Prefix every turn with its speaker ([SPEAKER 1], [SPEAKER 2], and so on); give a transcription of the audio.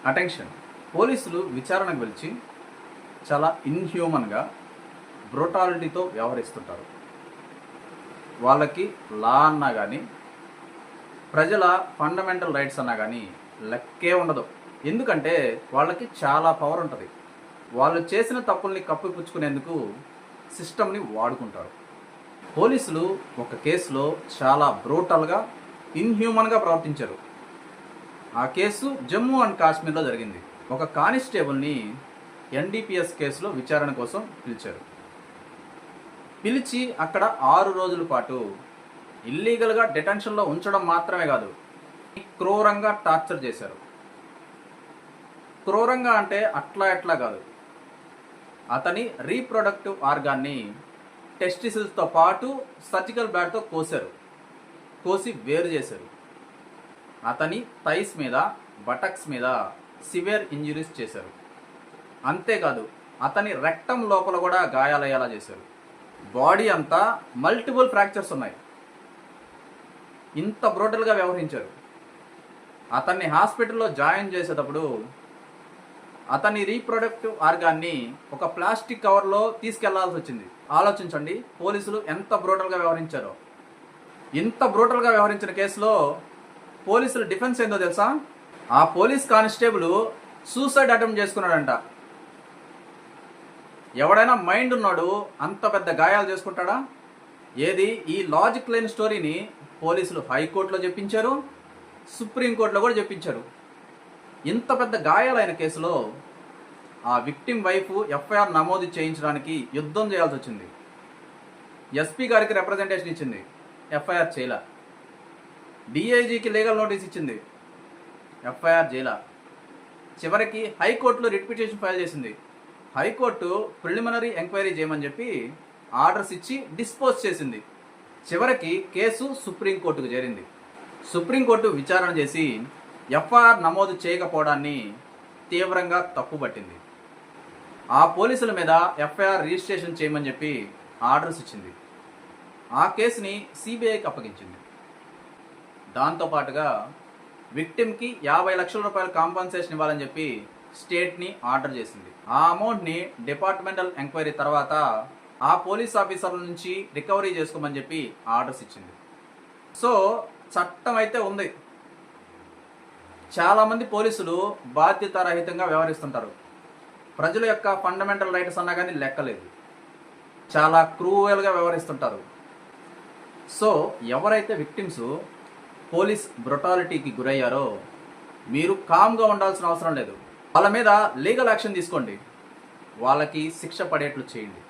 [SPEAKER 1] Attention. పోలీసులు విచారణకు పిలిచి చాలా ఇన్హ్యూమన్గా బ్రూటాలిటీతో వ్యవహరిస్తుంటారు. వాళ్ళకి లా అన్నా కానీ, ప్రజల ఫండమెంటల్ రైట్స్ అన్నా కానీ లెక్కే ఉండదు. ఎందుకంటే వాళ్ళకి చాలా పవర్ ఉంటుంది. వాళ్ళు చేసిన తప్పుల్ని కప్పిపుచ్చుకునేందుకు సిస్టమ్ని వాడుకుంటారు. పోలీసులు ఒక కేసులో చాలా బ్రూటల్గా, ఇన్హ్యూమన్గా ప్రవర్తించారు. ఆ కేసు జమ్మూ అండ్ కాశ్మీర్లో జరిగింది. ఒక కానిస్టేబుల్ని ఎన్డీపీఎస్ కేసులో విచారణ కోసం పిలిచారు. పిలిచి అక్కడ 6 రోజుల పాటు ఇల్లీగల్గా డిటెన్షన్లో ఉంచడం మాత్రమే కాదు, క్రూరంగా టార్చర్ చేశారు. క్రూరంగా అంటే అట్లా ఎట్లా కాదు, అతని రీప్రొడక్టివ్ ఆర్గాన్ని టెస్టిసిల్స్తో పాటు సర్జికల్ బ్లేడ్తో కోసి వేరు చేశారు. అతని థైస్ మీద, బటక్స్ మీద సివియర్ ఇంజురీస్ చేశారు. అంతేకాదు, అతని రెక్టం లోపల కూడా గాయాలయ్యేలా చేశారు. బాడీ అంతా మల్టిపుల్ ఫ్రాక్చర్స్ ఉన్నాయి. ఇంత బ్రూటల్గా వ్యవహరించారు. అతన్ని హాస్పిటల్లో జాయిన్ చేసేటప్పుడు అతని రీప్రొడక్టివ్ ఆర్గాన్ని ఒక ప్లాస్టిక్ కవర్లో తీసుకెళ్లాల్సి వచ్చింది. ఆలోచించండి, పోలీసులు ఎంత బ్రూటల్గా వ్యవహరించారో. ఇంత బ్రూటల్గా వ్యవహరించిన కేసులో పోలీసుల డిఫెన్స్ ఏందో తెలుసా? ఆ పోలీస్ కానిస్టేబుల్ సూసైడ్ అటెంప్ట్ చేసుకున్నాడంట. ఎవడైనా మైండ్ ఉన్నాడు అంత పెద్ద గాయాలు చేసుకుంటాడా? ఏది ఈ లాజిక్ లేని స్టోరీని పోలీసులు హైకోర్టులో చెప్పించారు, సుప్రీంకోర్టులో కూడా చెప్పించారు. ఇంత పెద్ద గాయాలైన కేసులో ఆ విక్టిమ్ వైఫ్ ఎఫ్ఐఆర్ నమోదు చేయించడానికి యుద్ధం చేయాల్సి వచ్చింది. ఎస్పీ గారికి రిప్రజెంటేషన్ ఇచ్చింది, ఎఫ్ఐఆర్ చేయలా. డిఐజీకి లీగల్ నోటీస్ ఇచ్చింది, ఎఫ్ఐఆర్ చేయలా. చివరికి హైకోర్టులో రిట్ పిటిషన్ ఫైల్ చేసింది. హైకోర్టు ప్రిలిమినరీ ఎంక్వైరీ చేయమని చెప్పి ఆర్డర్స్ ఇచ్చి డిస్పోజ్ చేసింది. చివరికి కేసు సుప్రీంకోర్టుకు చేరింది. సుప్రీంకోర్టు విచారణ చేసి ఎఫ్ఐఆర్ నమోదు చేయకపోవడాన్ని తీవ్రంగా తప్పుపట్టింది. ఆ పోలీసుల మీద ఎఫ్ఐఆర్ రిజిస్ట్రేషన్ చేయమని చెప్పి ఆర్డర్స్ ఇచ్చింది. ఆ కేసుని సిబిఐకి అప్పగించింది. దాంతోపాటుగా విక్టిమ్కి 50 లక్షల రూపాయల కాంపన్సేషన్ ఇవ్వాలని చెప్పి స్టేట్ని ఆర్డర్ చేసింది. ఆ అమౌంట్ని డిపార్ట్మెంటల్ ఎంక్వైరీ తర్వాత ఆ పోలీస్ ఆఫీసర్ల నుంచి రికవరీ చేసుకోమని చెప్పి ఆర్డర్స్ ఇచ్చింది. సో చట్టం అయితే ఉంది. చాలామంది పోలీసులు బాధ్యతారహితంగా వ్యవహరిస్తుంటారు. ప్రజల యొక్క ఫండమెంటల్ రైట్స్ అన్నా కానీ లెక్కలేదు. చాలా క్రూయల్గా వ్యవహరిస్తుంటారు. సో ఎవరైతే విక్టిమ్స్ పోలీస్ బ్రూటాలిటీకి గురయ్యారో మీరు కామ్గా ఉండాల్సిన అవసరం లేదు. వాళ్ళ మీద లీగల్ యాక్షన్ తీసుకోండి. వాళ్ళకి శిక్ష పడేట్లు చేయండి.